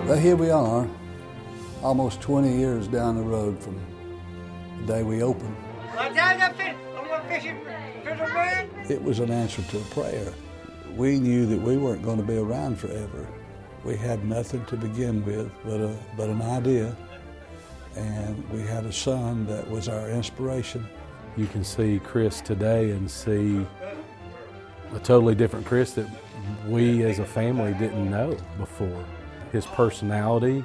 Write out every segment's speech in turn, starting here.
Well, here we are, almost 20 years down the road from the day we opened. It was an answer to a prayer. We knew that we weren't going to be around forever. We had nothing to begin with but an idea, and we had a son that was our inspiration. You can see Chris today and see a totally different Chris that we as a family didn't know before. His personality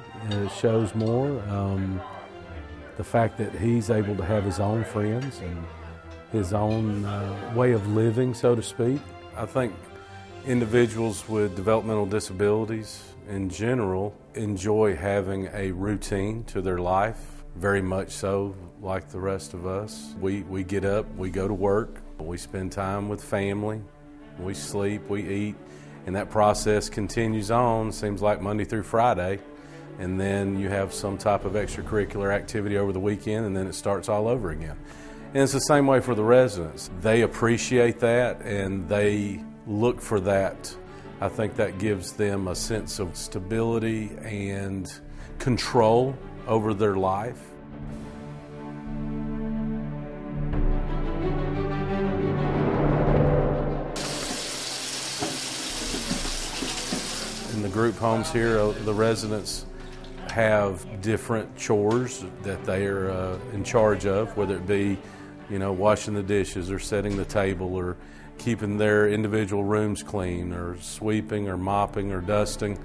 shows more. The fact that he's able to have his own friends and his own way of living, so to speak. I think individuals with developmental disabilities in general enjoy having a routine to their life, very much so like the rest of us. We get up, we go to work, we spend time with family, we sleep, we eat, and that process continues on, seems like Monday through Friday, and then you have some type of extracurricular activity over the weekend, and then it starts all over again. And it's the same way for the residents. They appreciate that, and they look for that. I think that gives them a sense of stability and control over their life. In the group homes here, the residents have different chores that they are in charge of, whether it be, washing the dishes or setting the table or keeping their individual rooms clean or sweeping or mopping or dusting.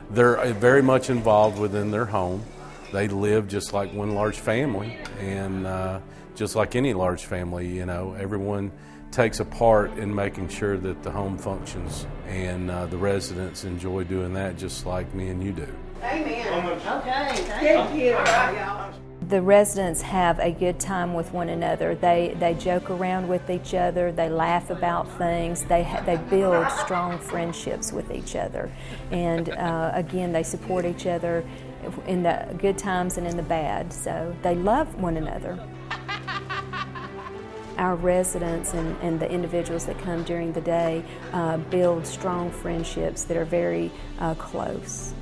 They're very much involved within their home. They live just like one large family, and just like any large family, everyone takes a part in making sure that the home functions, and the residents enjoy doing that just like me and you do. Amen. Okay, thank you. The residents have a good time with one another. They joke around with each other. They laugh about things. They build strong friendships with each other. And again, they support each other in the good times and in the bad. So they love one another. Our residents and the individuals that come during the day build strong friendships that are very close.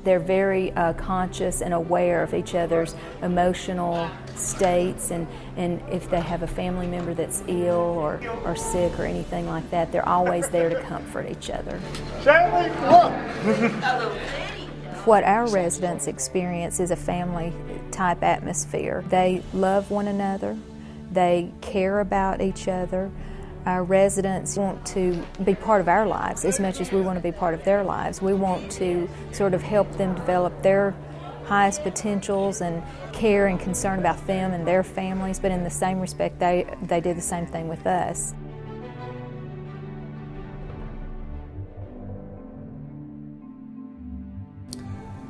They're very conscious and aware of each other's emotional states, and if they have a family member that's ill or sick or anything like that, they're always there to comfort each other. Sally, look! What our residents experience is a family-type atmosphere. They love one another. They care about each other. Our residents want to be part of our lives as much as we want to be part of their lives. We want to sort of help them develop their highest potentials and care and concern about them and their families, but in the same respect, they do the same thing with us.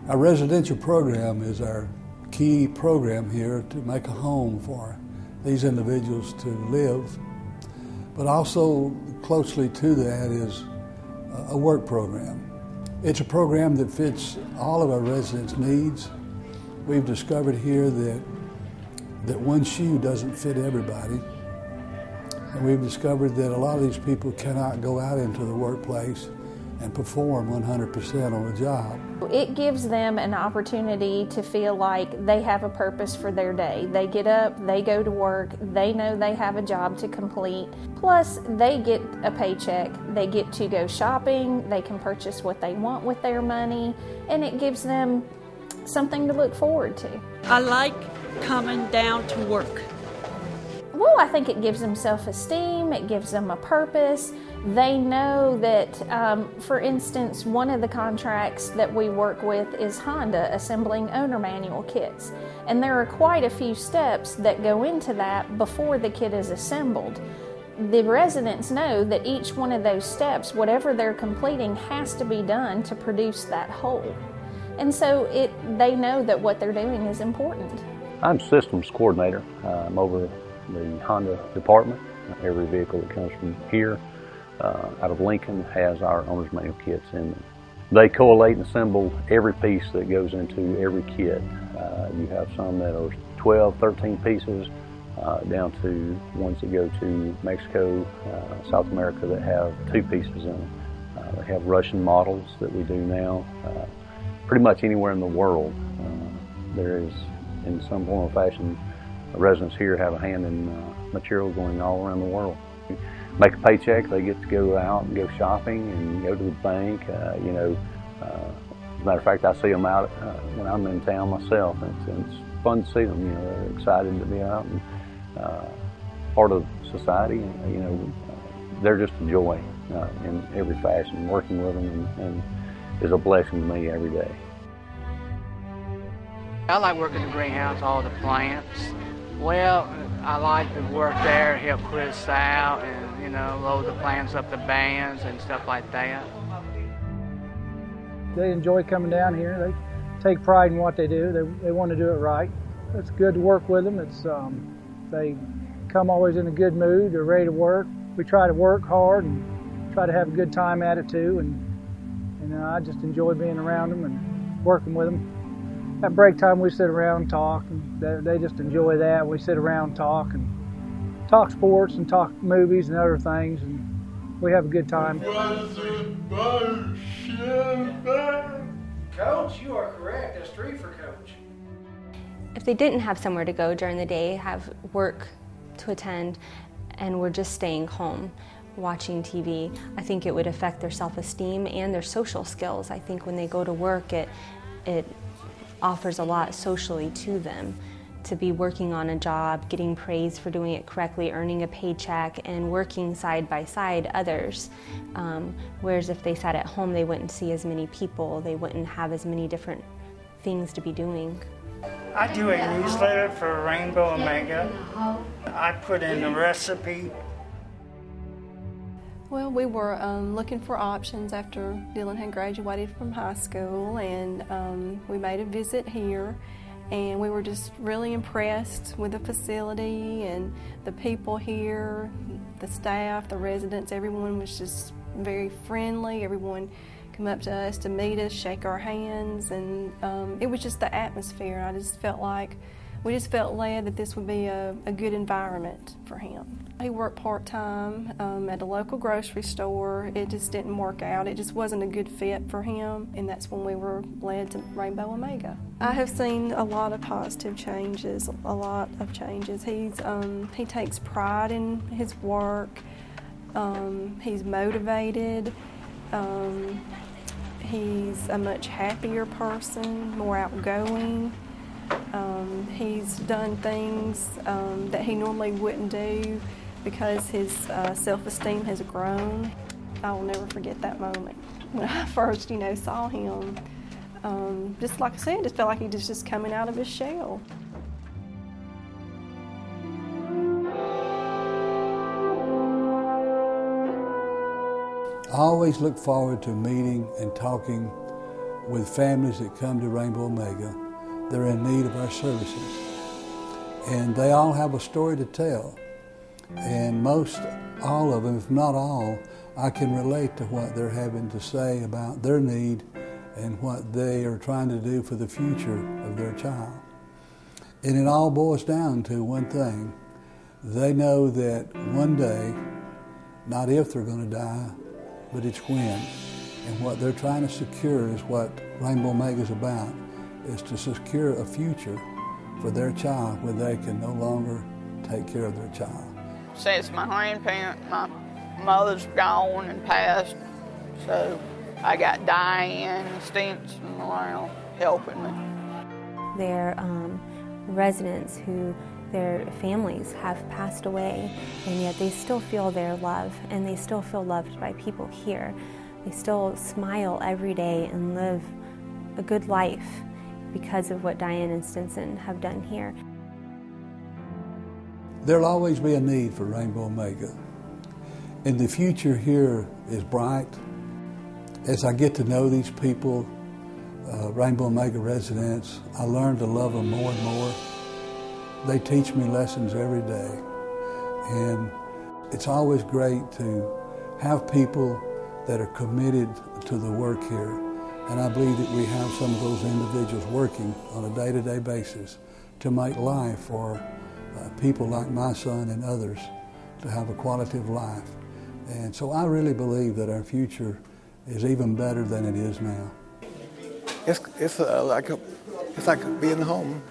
Our residential program is our key program here to make a home for these individuals to live. But also closely to that is a work program. It's a program that fits all of our residents' needs. We've discovered here that one shoe doesn't fit everybody. And we've discovered that a lot of these people cannot go out into the workplace and perform 100% on a job. It gives them an opportunity to feel like they have a purpose for their day. They get up, they go to work, they know they have a job to complete, plus they get a paycheck, they get to go shopping, they can purchase what they want with their money, and it gives them something to look forward to. I like coming down to work. Well, I think it gives them self-esteem, it gives them a purpose. They know that, for instance, one of the contracts that we work with is Honda assembling owner manual kits. And there are quite a few steps that go into that before the kit is assembled. The residents know that each one of those steps, whatever they're completing, has to be done to produce that whole. And so they know that what they're doing is important. I'm systems coordinator. I'm over the Honda department. Every vehicle that comes from here out of Lincoln has our owner's manual kits in them. They collate and assemble every piece that goes into every kit. You have some that are 12, 13 pieces, down to ones that go to Mexico, South America that have 2 pieces in them. They have Russian models that we do now. pretty much anywhere in the world. There is, in some form or fashion, residents here have a hand in material going all around the world. Make a paycheck, they get to go out and go shopping and go to the bank. As a matter of fact, I see them out when I'm in town myself. It's fun to see them. They're excited to be out and part of society. They're just a joy in every fashion. Working with them and is a blessing to me every day. I like working the greenhouse, all the plants. Well, I like to work there, help Chris out, and load the plants up the bands and stuff like that. They enjoy coming down here. They take pride in what they do. They want to do it right. It's good to work with them. They come always in a good mood. They're ready to work. We try to work hard and try to have a good time at it too. And I just enjoy being around them and working with them. At break time, we sit around and talk. And they just enjoy that. We sit around and talk sports and talk movies and other things, and we have a good time. Coach, you are correct. That's 3 for Coach. If they didn't have somewhere to go during the day, have work to attend, and were just staying home watching TV, I think it would affect their self-esteem and their social skills. I think when they go to work, it offers a lot socially to them, to be working on a job, getting praised for doing it correctly, earning a paycheck, and working side by side others. Whereas if they sat at home, they wouldn't see as many people, they wouldn't have as many different things to be doing. I do a newsletter for Rainbow Omega. I put in a recipe. Well, we were looking for options after Dylan had graduated from high school, and we made a visit here, and we were just really impressed with the facility and the people here, the staff, the residents. Everyone was just very friendly. Everyone come up to us to meet us, shake our hands, and it was just the atmosphere. I just felt like we just felt led that this would be a good environment for him. He worked part-time at a local grocery store. It just didn't work out. It just wasn't a good fit for him, and that's when we were led to Rainbow Omega. I have seen a lot of positive changes, a lot of changes. He takes pride in his work. He's motivated. He's a much happier person, more outgoing. He's done things that he normally wouldn't do because his self-esteem has grown. I will never forget that moment when I first, saw him. Just like I said, just felt like he was just coming out of his shell. I always look forward to meeting and talking with families that come to Rainbow Omega. They're in need of our services. And they all have a story to tell. And most, all of them, if not all, I can relate to what they're having to say about their need and what they are trying to do for the future of their child. And it all boils down to one thing. They know that one day, not if they're going to die, but it's when. And what they're trying to secure is what Rainbow Omega is about, is to secure a future for their child where they can no longer take care of their child. Since my mother's gone and passed, so I got Diane and Stinson around helping me. They're residents who their families have passed away, and yet they still feel their love, and they still feel loved by people here. They still smile every day and live a good life because of what Diane and Stinson have done here. There'll always be a need for Rainbow Omega. And the future here is bright. As I get to know these people, Rainbow Omega residents, I learn to love them more and more. They teach me lessons every day. And it's always great to have people that are committed to the work here. And I believe that we have some of those individuals working on a day-to-day basis to make life for people like my son and others to have a quality of life. And so I really believe that our future is even better than it is now. it's like being home.